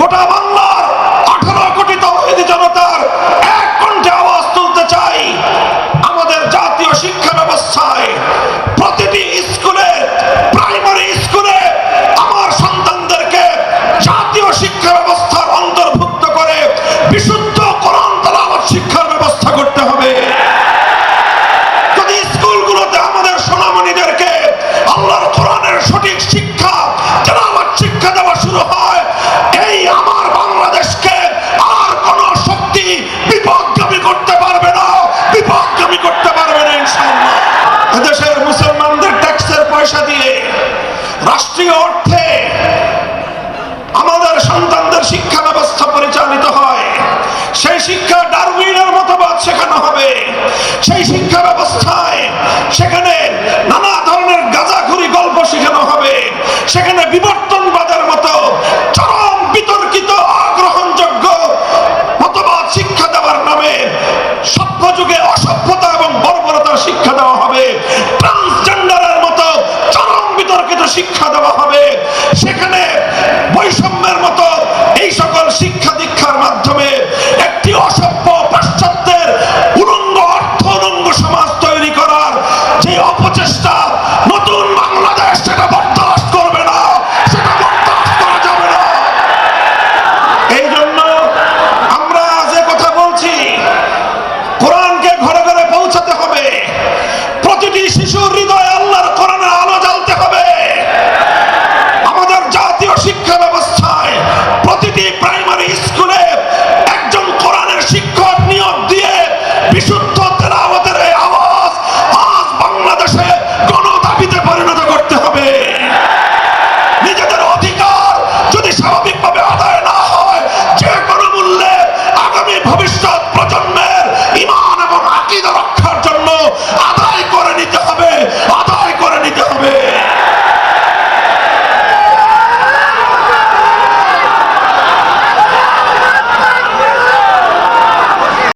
গোটা বাংলার 18 কোটি তৌহিদি জনতার এক কণ্ঠে আওয়াজ তুলতে চাই, আমাদের জাতীয় শিক্ষা ব্যবস্থায় প্রতিটি স্কুলে, প্রাইমারি স্কুলে আমার সন্তানদেরকে জাতীয় শিক্ষা ব্যবস্থার অন্তর্ভুক্ত করে বিশুদ্ধ কোরআন তেলাওয়াত শিক্ষার ব্যবস্থা করতে হবে। যদি স্কুলগুলোতে আমাদের সোনামণিদেরকে আল্লাহর কোরআনের সঠিক শিক্ষা, তেলাওয়াত শিক্ষা দেওয়া শুরু হয়, এই আমার বাংলাদেশকে আর কোন শক্তি বিপথগামী করতে পারবে না, বিপথগামী করতে পারবে না ইনশাআল্লাহ। এদেশের মুসলমানদের ট্যাক্সের পয়সা দিয়ে রাষ্ট্রীয় অর্থে আমাদের সন্তানদের শিক্ষা ব্যবস্থা পরিচালিত হয়। সেই শিক্ষা ডারউইনের মতবাদ শেখানো হবে, সেই শিক্ষা ব্যবস্থায়